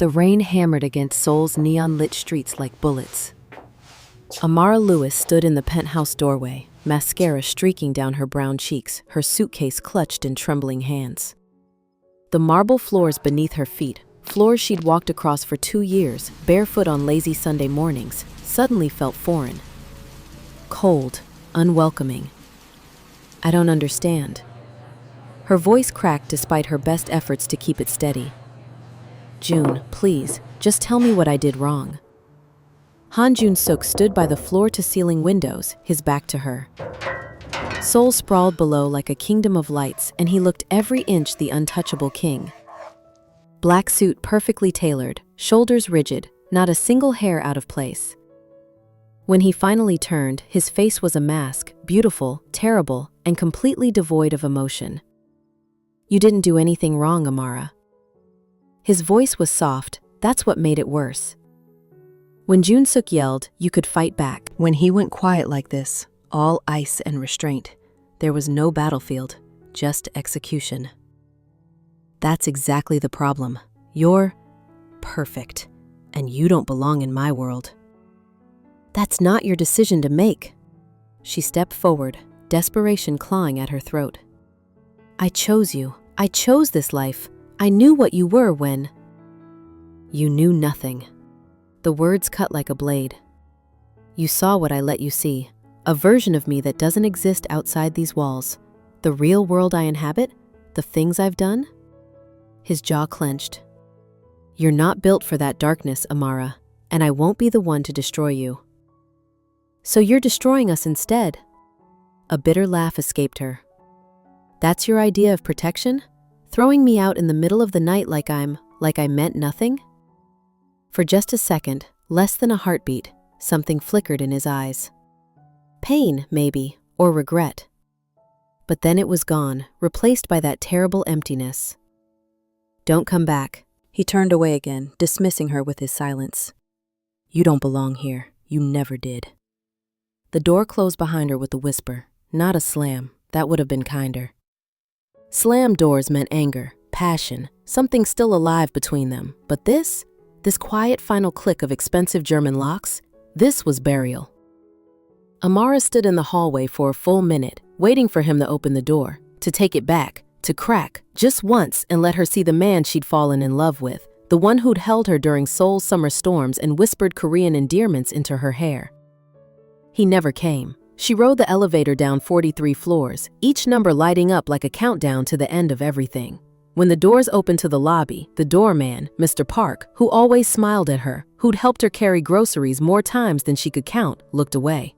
The rain hammered against Seoul's neon-lit streets like bullets. Amara Lewis stood in the penthouse doorway, mascara streaking down her brown cheeks, her suitcase clutched in trembling hands. The marble floors beneath her feet, floors she'd walked across for 2 years, barefoot on lazy Sunday mornings, suddenly felt foreign. Cold, unwelcoming. I don't understand. Her voice cracked despite her best efforts to keep it steady. June, please, just tell me what I did wrong. Han Jun-suk stood by the floor-to-ceiling windows, his back to her. Seoul sprawled below like a kingdom of lights, and he looked every inch the untouchable king. Black suit perfectly tailored, shoulders rigid, not a single hair out of place. When he finally turned, his face was a mask, beautiful, terrible, and completely devoid of emotion. You didn't do anything wrong, Amara. His voice was soft, that's what made it worse. When Jun-suk yelled, you could fight back. When he went quiet like this, all ice and restraint, there was no battlefield, just execution. That's exactly the problem. You're perfect, and you don't belong in my world. That's not your decision to make. She stepped forward, desperation clawing at her throat. I chose you. I chose this life. I knew what you were when... You knew nothing. The words cut like a blade. You saw what I let you see, a version of me that doesn't exist outside these walls. The real world I inhabit, the things I've done. His jaw clenched. You're not built for that darkness, Amara, and I won't be the one to destroy you. So you're destroying us instead. A bitter laugh escaped her. That's your idea of protection? Throwing me out in the middle of the night like I meant nothing? For just a second, less than a heartbeat, something flickered in his eyes. Pain, maybe, or regret. But then it was gone, replaced by that terrible emptiness. Don't come back. He turned away again, dismissing her with his silence. You don't belong here. You never did. The door closed behind her with a whisper, not a slam. That would have been kinder. Slammed doors meant anger, passion, something still alive between them. But this quiet final click of expensive German locks, this was burial. Amara stood in the hallway for a full minute, waiting for him to open the door, to take it back, to crack, just once, and let her see the man she'd fallen in love with, the one who'd held her during Seoul's summer storms and whispered Korean endearments into her hair. He never came. She rode the elevator down 43 floors, each number lighting up like a countdown to the end of everything. When the doors opened to the lobby, the doorman, Mr. Park, who always smiled at her, who'd helped her carry groceries more times than she could count, looked away.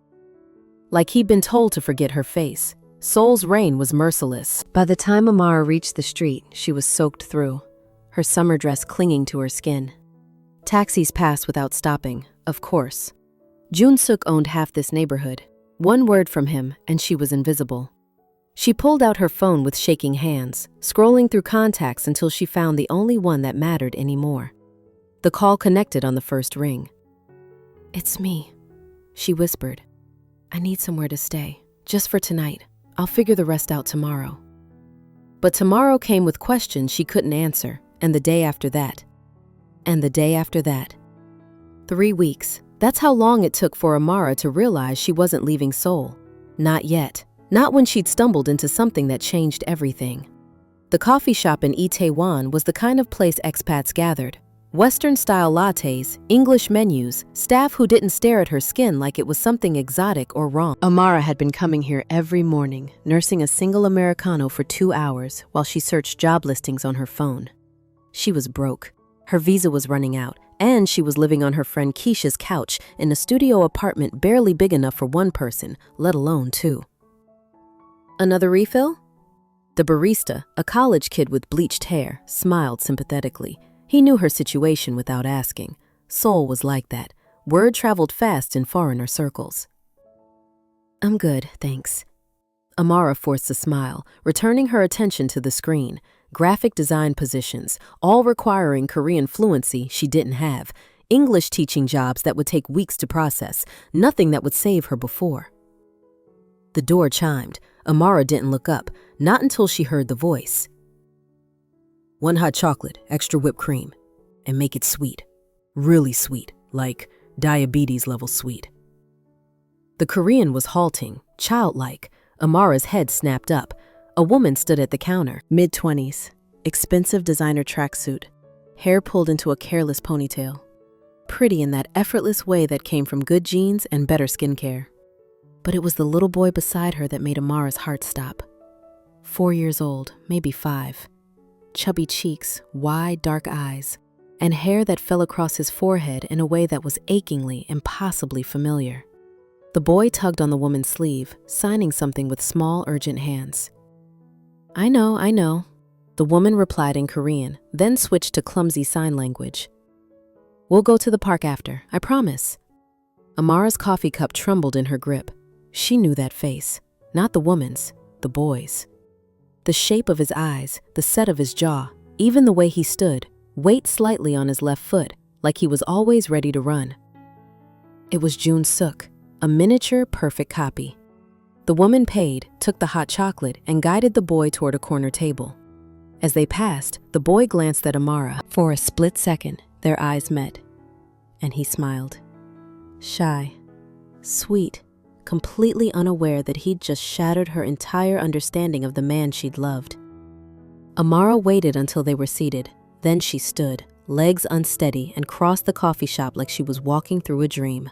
Like he'd been told to forget her face. Seoul's rain was merciless. By the time Amara reached the street, she was soaked through, her summer dress clinging to her skin. Taxis passed without stopping, of course. Jun-suk owned half this neighborhood. One word from him, and she was invisible. She pulled out her phone with shaking hands, scrolling through contacts until she found the only one that mattered anymore. The call connected on the first ring. It's me, she whispered. I need somewhere to stay, just for tonight. I'll figure the rest out tomorrow. But tomorrow came with questions she couldn't answer, and the day after that. And the day after that. 3 weeks. That's how long it took for Amara to realize she wasn't leaving Seoul. Not yet. Not when she'd stumbled into something that changed everything. The coffee shop in Itaewon was the kind of place expats gathered. Western-style lattes, English menus, staff who didn't stare at her skin like it was something exotic or wrong. Amara had been coming here every morning, nursing a single Americano for 2 hours while she searched job listings on her phone. She was broke. Her visa was running out, and she was living on her friend Keisha's couch in a studio apartment barely big enough for one person, let alone 2. Another refill? The barista, a college kid with bleached hair, smiled sympathetically. He knew her situation without asking. Seoul was like that. Word traveled fast in foreigner circles. I'm good, thanks. Amara forced a smile, returning her attention to the screen. Graphic design positions, all requiring Korean fluency she didn't have. English teaching jobs that would take weeks to process. Nothing that would save her before. The door chimed. Amara didn't look up, not until she heard the voice. 1 hot chocolate, extra whipped cream. and make it sweet. Really sweet, like diabetes level sweet. The Korean was halting, childlike. Amara's head snapped up. A woman stood at the counter, mid-20s, expensive designer tracksuit, hair pulled into a careless ponytail. Pretty in that effortless way that came from good genes and better skincare. But it was the little boy beside her that made Amara's heart stop. 4 years old, maybe 5. Chubby cheeks, wide, dark eyes, and hair that fell across his forehead in a way that was achingly, impossibly familiar. The boy tugged on the woman's sleeve, signing something with small, urgent hands. I know, the woman replied in Korean, then switched to clumsy sign language. We'll go to the park after, I promise. Amara's coffee cup trembled in her grip. She knew that face, not the woman's, the boy's. The shape of his eyes, the set of his jaw, even the way he stood, weight slightly on his left foot, like he was always ready to run. It was Jun Suk, a miniature perfect copy. The woman paid, took the hot chocolate, and guided the boy toward a corner table. As they passed, the boy glanced at Amara. For a split second, their eyes met, and he smiled. Shy, sweet, completely unaware that he'd just shattered her entire understanding of the man she'd loved. Amara waited until they were seated. Then she stood, legs unsteady, and crossed the coffee shop like she was walking through a dream.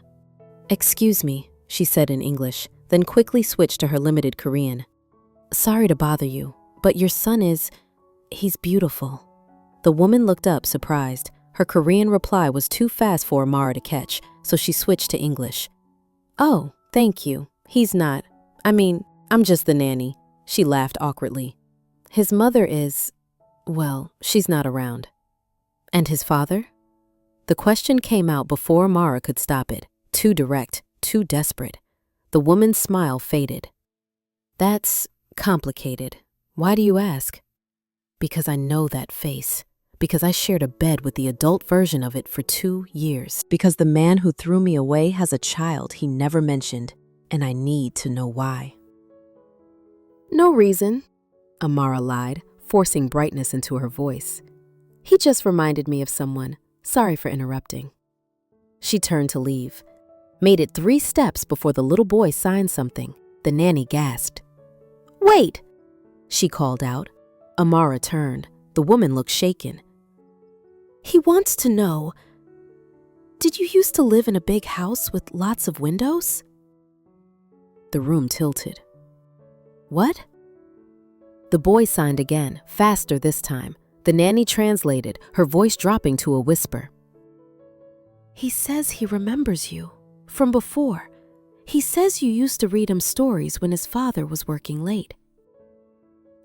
Excuse me, she said in English, then quickly switched to her limited Korean. Sorry to bother you, but your son he's beautiful. The woman looked up, surprised. Her Korean reply was too fast for Amara to catch, so she switched to English. Oh, thank you. He's not. I'm just the nanny. She laughed awkwardly. His mother she's not around. And his father? The question came out before Amara could stop it. Too direct, too desperate. The woman's smile faded. That's complicated. Why do you ask? Because I know that face. Because I shared a bed with the adult version of it for 2 years. Because the man who threw me away has a child he never mentioned, and I need to know why. No reason, Amara lied, forcing brightness into her voice. He just reminded me of someone. Sorry for interrupting. She turned to leave. Made it 3 steps before the little boy signed something. The nanny gasped. Wait, she called out. Amara turned. The woman looked shaken. He wants to know, did you used to live in a big house with lots of windows? The room tilted. What? The boy signed again, faster this time. The nanny translated, her voice dropping to a whisper. He says he remembers you, from before. He says you used to read him stories when his father was working late.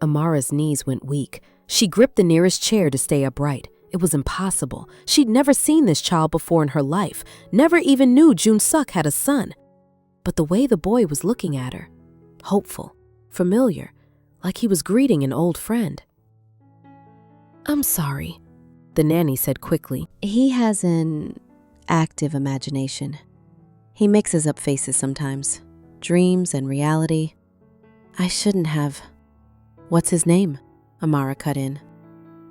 Amara's knees went weak. She gripped the nearest chair to stay upright. It was impossible. She'd never seen this child before in her life, never even knew Jun Suk had a son. But the way the boy was looking at her, hopeful, familiar, like he was greeting an old friend. I'm sorry, the nanny said quickly. He has an active imagination. He mixes up faces sometimes, dreams and reality. I shouldn't have. What's his name? Amara cut in.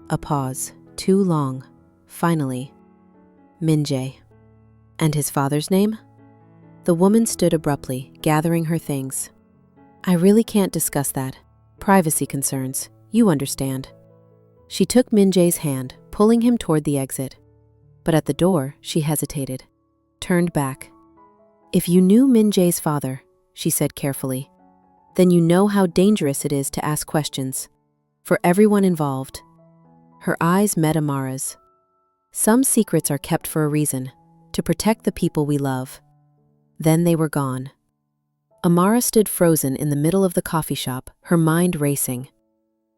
A pause, too long. Finally, Min-jae. And his father's name? The woman stood abruptly, gathering her things. I really can't discuss that. Privacy concerns. You understand. She took Min-jae's hand, pulling him toward the exit. But at the door, she hesitated, turned back. If you knew Min-jae's father, she said carefully, then you know how dangerous it is to ask questions. For everyone involved. Her eyes met Amara's. Some secrets are kept for a reason, to protect the people we love. Then they were gone. Amara stood frozen in the middle of the coffee shop, her mind racing.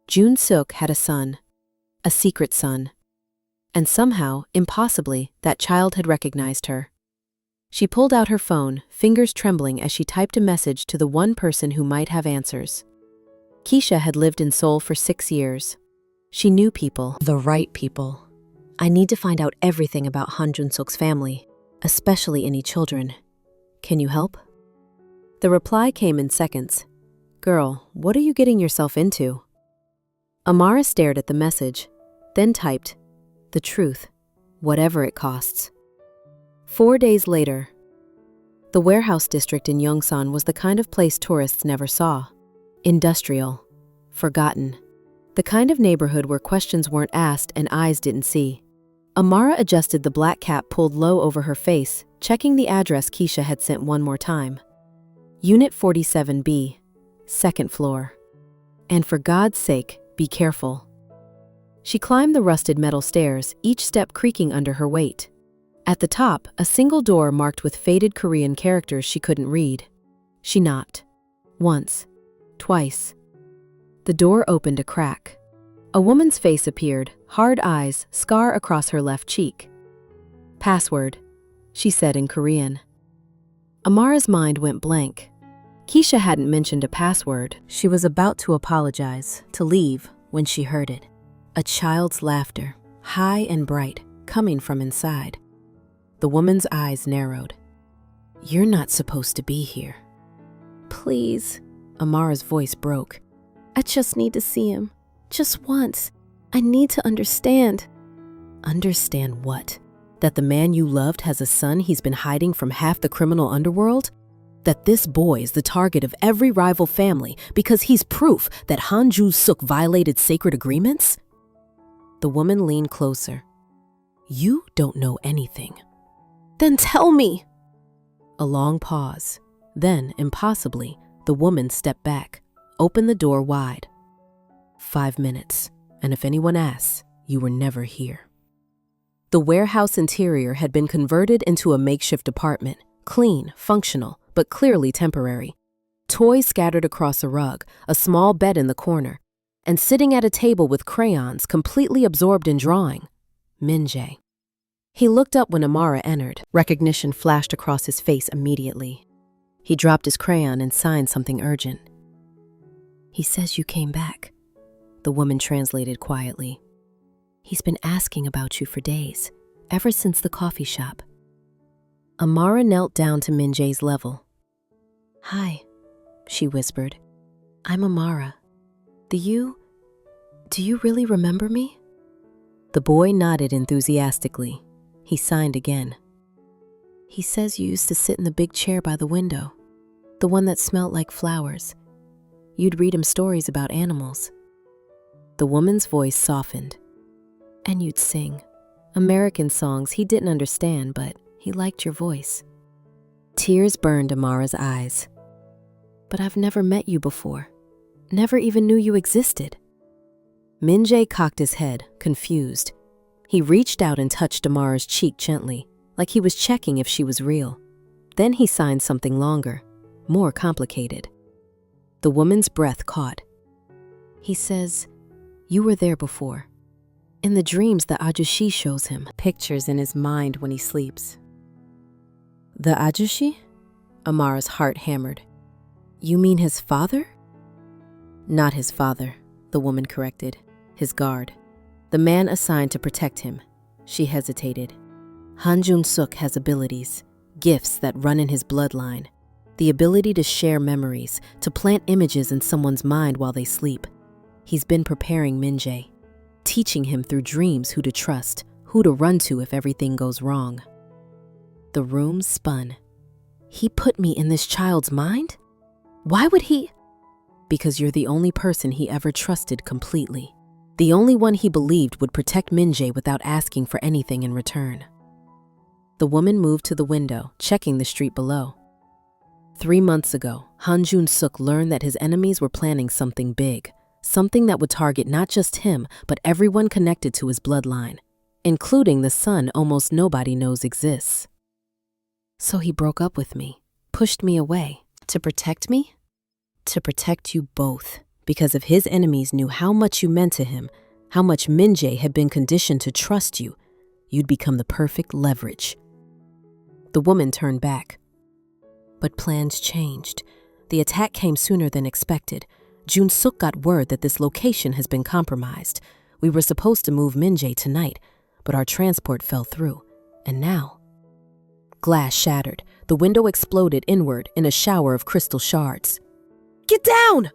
Jun Suk had a son, a secret son. And somehow, impossibly, that child had recognized her. She pulled out her phone, fingers trembling as she typed a message to the one person who might have answers. Keisha had lived in Seoul for 6 years. She knew people, the right people. I need to find out everything about Han Jun-suk's family, especially any children. Can you help? The reply came in seconds. Girl, what are you getting yourself into? Amara stared at the message, then typed, the truth. whatever it costs. 4 days later, the warehouse district in Yongsan was the kind of place tourists never saw. Industrial, forgotten. The kind of neighborhood where questions weren't asked and eyes didn't see. Amara adjusted the black cap pulled low over her face, checking the address Keisha had sent one more time. Unit 47B, second floor. And for God's sake, be careful. She climbed the rusted metal stairs, each step creaking under her weight. At the top, a single door marked with faded Korean characters she couldn't read. She knocked. Once. Twice. The door opened a crack. A woman's face appeared, hard eyes, scar across her left cheek. "Password," she said in Korean. Amara's mind went blank. Keisha hadn't mentioned a password. She was about to apologize, to leave, when she heard it. A child's laughter, high and bright, coming from inside. The woman's eyes narrowed. "You're not supposed to be here." "Please," Amara's voice broke. "I just need to see him. Just once. I need to understand." "Understand what? That the man you loved has a son he's been hiding from half the criminal underworld? That this boy is the target of every rival family because he's proof that Han Ju-suk violated sacred agreements?" The woman leaned closer. "You don't know anything." "Then tell me." A long pause. Then, impossibly, the woman stepped back, opened the door wide. 5 minutes, and if anyone asks, you were never here. The warehouse interior had been converted into a makeshift apartment, clean, functional, but clearly temporary. Toys scattered across a rug, a small bed in the corner, and sitting at a table with crayons completely absorbed in drawing, Min-jae. He looked up when Amara entered. Recognition flashed across his face immediately. He dropped his crayon and signed something urgent. "He says you came back," the woman translated quietly. "He's been asking about you for days, ever since the coffee shop." Amara knelt down to Min-jae's level. "Hi," she whispered. "I'm Amara. Do you really remember me?" The boy nodded enthusiastically. He signed again. "He says you used to sit in the big chair by the window, the one that smelled like flowers. You'd read him stories about animals." The woman's voice softened. "And you'd sing American songs he didn't understand, but he liked your voice." Tears burned Amara's eyes. "But I've never met you before. Never even knew you existed." Min-jae cocked his head, confused. He reached out and touched Amara's cheek gently, like he was checking if she was real. Then he signed something longer, more complicated. The woman's breath caught. "He says, you were there before. In the dreams the Ajushi shows him, pictures in his mind when he sleeps." "The Ajushi?" Amara's heart hammered. "You mean his father?" "Not his father," the woman corrected. "His guard. The man assigned to protect him." She hesitated. "Han Jun-suk has abilities, gifts that run in his bloodline. The ability to share memories, to plant images in someone's mind while they sleep. He's been preparing Min-jae, teaching him through dreams who to trust, who to run to if everything goes wrong." The room spun. "He put me in this child's mind? Why would he?" "Because you're the only person he ever trusted completely. The only one he believed would protect Min-jae without asking for anything in return." The woman moved to the window, checking the street below. 3 months ago, Han Jun-suk learned that his enemies were planning something big, something that would target not just him, but everyone connected to his bloodline, including the son almost nobody knows exists. "So he broke up with me, pushed me away, to protect me?" "To protect you both, because if his enemies knew how much you meant to him, how much Min-jae had been conditioned to trust you, you'd become the perfect leverage." The woman turned back. "But plans changed. The attack came sooner than expected. Jun-suk got word that this location has been compromised. We were supposed to move Min-jae tonight, but our transport fell through. And now..." Glass shattered. The window exploded inward in a shower of crystal shards. "Get down!"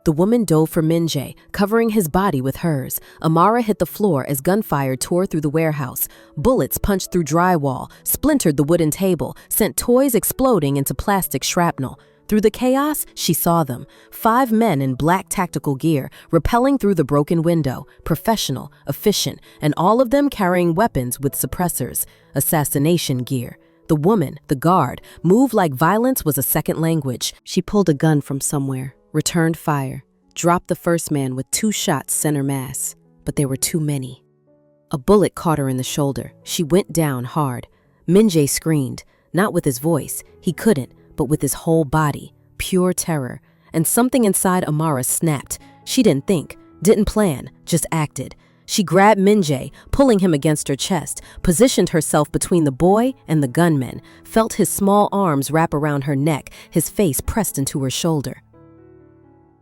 The woman dove for Min-jae, covering his body with hers. Amara hit the floor as gunfire tore through the warehouse. Bullets punched through drywall, splintered the wooden table, sent toys exploding into plastic shrapnel. Through the chaos, she saw them. 5 men in black tactical gear, rappelling through the broken window, professional, efficient, and all of them carrying weapons with suppressors, assassination gear. The woman, the guard, moved like violence was a second language. She pulled a gun from somewhere, returned fire, dropped the first man with 2 shots center mass, but there were too many. A bullet caught her in the shoulder. She went down hard. Min-jae screamed, not with his voice, he couldn't, but with his whole body, pure terror. And something inside Amara snapped. She didn't think, didn't plan, just acted. She grabbed Min-jae, pulling him against her chest, positioned herself between the boy and the gunman, felt his small arms wrap around her neck, his face pressed into her shoulder.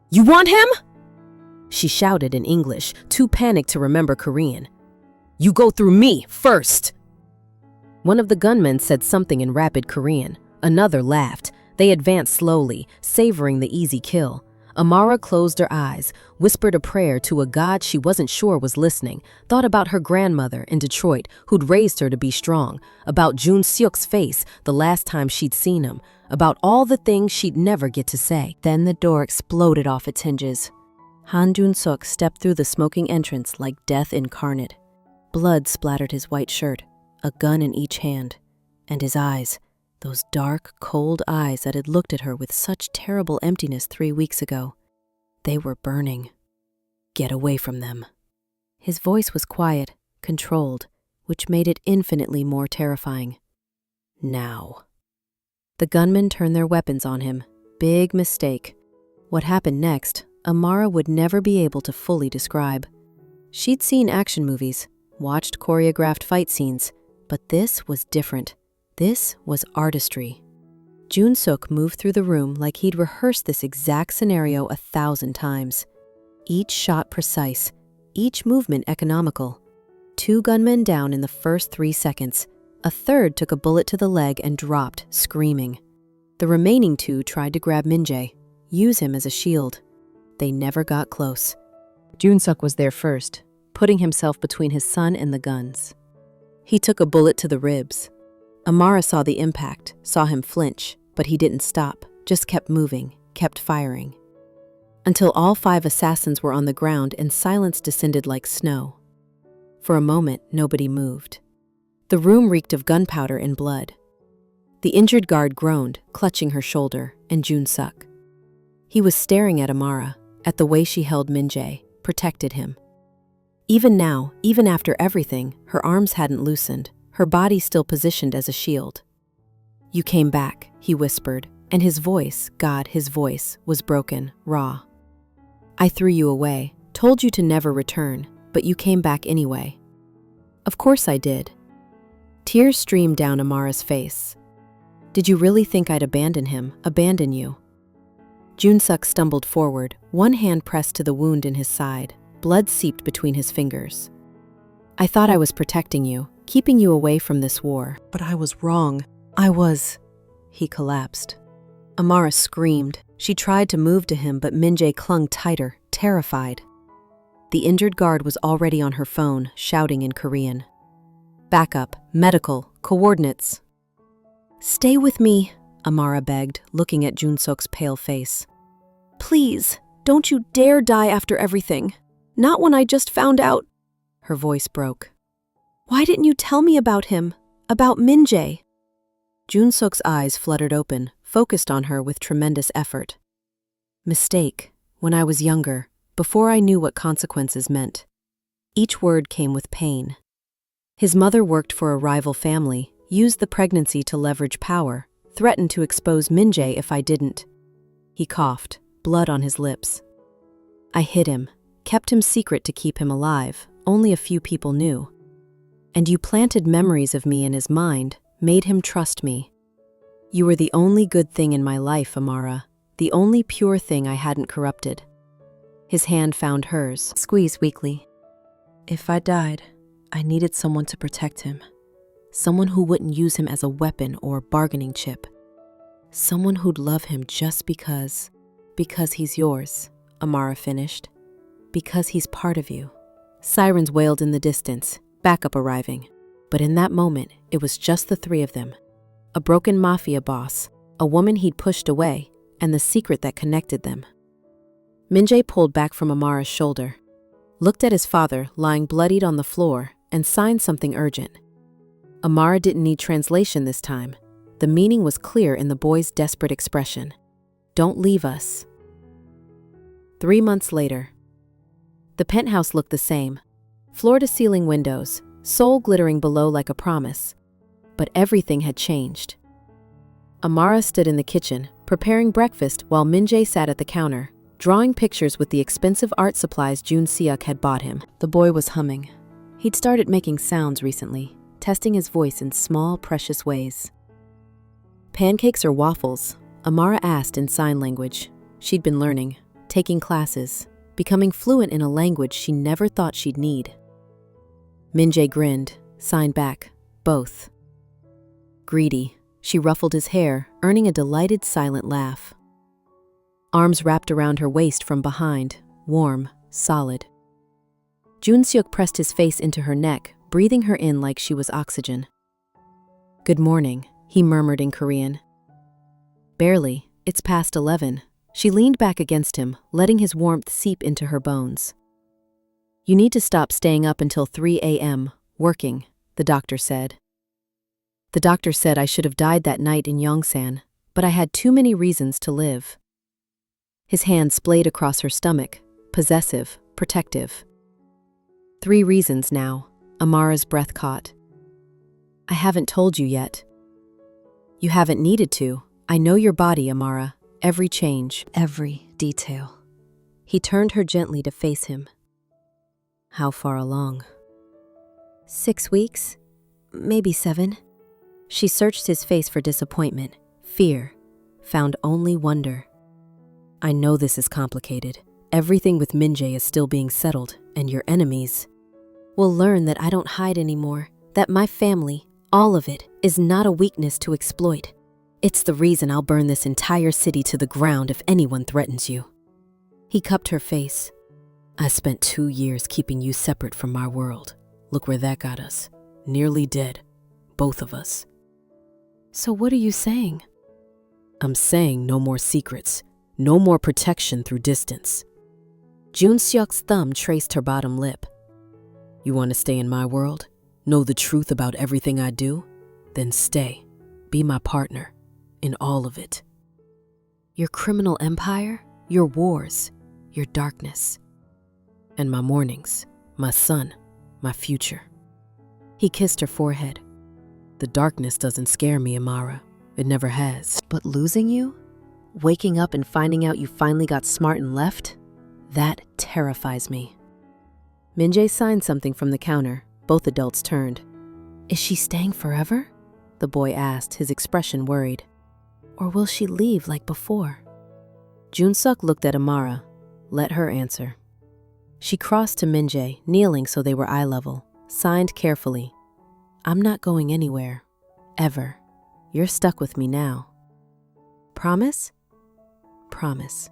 "You want him?" She shouted in English, too panicked to remember Korean. "You go through me first." One of the gunmen said something in rapid Korean. Another laughed. They advanced slowly, savoring the easy kill. Amara closed her eyes, whispered a prayer to a God she wasn't sure was listening, thought about her grandmother in Detroit who'd raised her to be strong, about Jun-seok's face the last time she'd seen him, about all the things she'd never get to say. Then the door exploded off its hinges. Han Jun-seok stepped through the smoking entrance like death incarnate. Blood splattered his white shirt, a gun in each hand, and his eyes. Those dark, cold eyes that had looked at her with such terrible emptiness 3 weeks ago. They were burning. Get away from them. His voice was quiet, controlled, which made it infinitely more terrifying. Now. The gunmen turned their weapons on him. Big mistake. What happened next, Amara would never be able to fully describe. She'd seen action movies, watched choreographed fight scenes, but this was different. This was artistry. Jun-seok moved through the room like he'd rehearsed this exact scenario 1,000 times. Each shot precise, each movement economical. 2 gunmen down in the first 3 seconds. A third took a bullet to the leg and dropped, screaming. The remaining 2 tried to grab Min-jae, use him as a shield. They never got close. Jun-seok was there first, putting himself between his son and the guns. He took a bullet to the ribs. Amara saw the impact, saw him flinch, but he didn't stop, just kept moving, kept firing. Until all 5 assassins were on the ground and silence descended like snow. For a moment, nobody moved. The room reeked of gunpowder and blood. The injured guard groaned, clutching her shoulder, and Jun-seok. He was staring at Amara, at the way she held Min-jae, protected him. Even now, even after everything, her arms hadn't loosened. Her body still positioned as a shield. "You came back," he whispered, and his voice, God, his voice, was broken, raw. "I threw you away, told you to never return, but you came back anyway." "Of course I did." Tears streamed down Amara's face. "Did you really think I'd abandon him, abandon you?" Jun-seok stumbled forward, one hand pressed to the wound in his side. Blood seeped between his fingers. "I thought I was protecting you, keeping you away from this war, but I was wrong. He collapsed. Amara screamed. She tried to move to him, but Min-jae clung tighter, terrified. The injured guard was already on her phone, shouting in Korean. "Backup, medical, coordinates." "Stay with me," Amara begged, looking at Jun-seok's pale face. "Please, don't you dare die after everything. Not when I just found out." Her voice broke. "Why didn't you tell me about him? About Min-jae?" Jun-seok's eyes fluttered open, focused on her with tremendous effort. "Mistake. When I was younger, before I knew what consequences meant." Each word came with pain. His mother worked for a rival family, used the pregnancy to leverage power, threatened to expose Min-jae if I didn't. He coughed, blood on his lips. "I hid him, kept him secret to keep him alive. Only a few people knew. And you planted memories of me in his mind, made him trust me. You were the only good thing in my life, Amara, the only pure thing I hadn't corrupted." His hand found hers, squeezed weakly. "If I died, I needed someone to protect him. Someone who wouldn't use him as a weapon or bargaining chip. Someone who'd love him just because he's yours, Amara finished. Because he's part of you. Sirens wailed in the distance, backup arriving. But in that moment, it was just the three of them. A broken mafia boss, a woman he'd pushed away, and the secret that connected them. Min-jae pulled back from Amara's shoulder, looked at his father lying bloodied on the floor, and signed something urgent. Amara didn't need translation this time. The meaning was clear in the boy's desperate expression. Don't leave us. 3 months later. The penthouse looked the same. Floor-to-ceiling windows, Seoul glittering below like a promise. But everything had changed. Amara stood in the kitchen, preparing breakfast while Min-jae sat at the counter, drawing pictures with the expensive art supplies Jun Seok had bought him. The boy was humming. He'd started making sounds recently, testing his voice in small, precious ways. Pancakes or waffles? Amara asked in sign language. She'd been learning, taking classes, becoming fluent in a language she never thought she'd need. Min-jae grinned, signed back, both. Greedy, she ruffled his hair, earning a delighted silent laugh. Arms wrapped around her waist from behind, warm, solid. Jun Seok pressed his face into her neck, breathing her in like she was oxygen. Good morning, he murmured in Korean. Barely, it's past 11. She leaned back against him, letting his warmth seep into her bones. You need to stop staying up until 3 a.m., working, the doctor said. The doctor said I should have died that night in Yongsan, but I had too many reasons to live. His hand splayed across her stomach, possessive, protective. 3 reasons now, Amara's breath caught. I haven't told you yet. You haven't needed to. I know your body, Amara. Every change, every detail. He turned her gently to face him. How far along? 6 weeks? Maybe 7. She searched his face for disappointment, fear, found only wonder. I know this is complicated. Everything with Min-jae is still being settled, and your enemies will learn that I don't hide anymore, that my family, all of it, is not a weakness to exploit. It's the reason I'll burn this entire city to the ground if anyone threatens you. He cupped her face. I spent 2 years keeping you separate from our world. Look where that got us. Nearly dead. Both of us. So what are you saying? I'm saying no more secrets. No more protection through distance. Jun Seok's thumb traced her bottom lip. You want to stay in my world? Know the truth about everything I do? Then stay. Be my partner. In all of it. Your criminal empire, your wars, your darkness. And my mornings, my sun, my future. He kissed her forehead. The darkness doesn't scare me, Amara. It never has. But losing you? Waking up and finding out you finally got smart and left? That terrifies me. Min-jae signed something from the counter. Both adults turned. Is she staying forever? The boy asked, his expression worried. Or will she leave like before? Jun Seok looked at Amara. Let her answer. She crossed to Min-jae, kneeling so they were eye level, signed carefully. I'm not going anywhere. Ever. You're stuck with me now. Promise? Promise.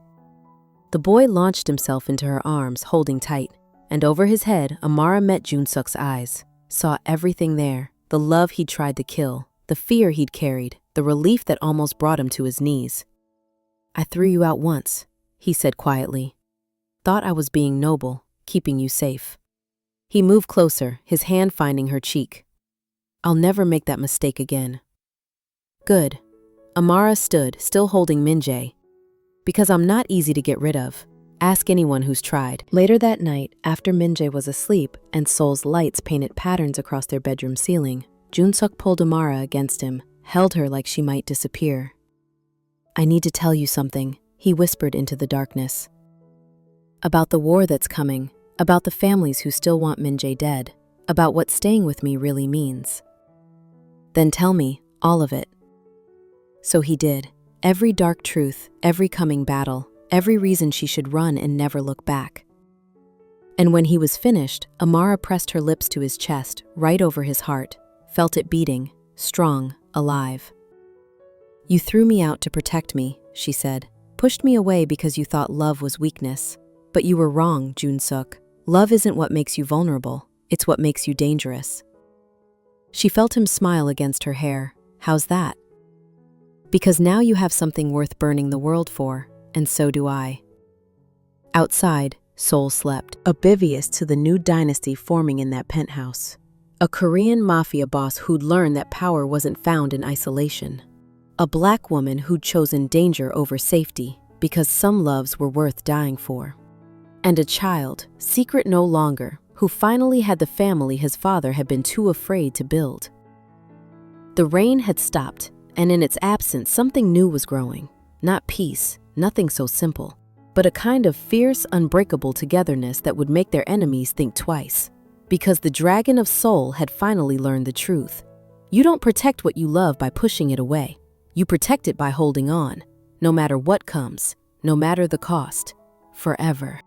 The boy launched himself into her arms, holding tight, and over his head, Amara met Jun Seok's eyes, saw everything there, the love he'd tried to kill, the fear he'd carried, the relief that almost brought him to his knees. I threw you out once, he said quietly. Thought I was being noble, keeping you safe. He moved closer, his hand finding her cheek. I'll never make that mistake again. Good. Amara stood, still holding Min-jae. Because I'm not easy to get rid of. Ask anyone who's tried. Later that night, after Min-jae was asleep and Seoul's lights painted patterns across their bedroom ceiling, Jun Seok pulled Amara against him, held her like she might disappear. I need to tell you something, he whispered into the darkness. About the war that's coming, about the families who still want Min-jae dead, about what staying with me really means. Then tell me, all of it. So he did. Every dark truth, every coming battle, every reason she should run and never look back. And when he was finished, Amara pressed her lips to his chest, right over his heart, felt it beating, strong, alive. You threw me out to protect me, she said, pushed me away because you thought love was weakness. But you were wrong, Jun-suk. Love isn't what makes you vulnerable, it's what makes you dangerous. She felt him smile against her hair. How's that? Because now you have something worth burning the world for, and so do I. Outside, Seoul slept, oblivious to the new dynasty forming in that penthouse. A Korean Mafia boss who'd learned that power wasn't found in isolation. A black woman who'd chosen danger over safety because some loves were worth dying for. And a child, secret no longer, who finally had the family his father had been too afraid to build. The rain had stopped, and in its absence something new was growing. Not peace, nothing so simple, but a kind of fierce, unbreakable togetherness that would make their enemies think twice. Because the dragon of Seoul had finally learned the truth. You don't protect what you love by pushing it away. You protect it by holding on, no matter what comes, no matter the cost, forever.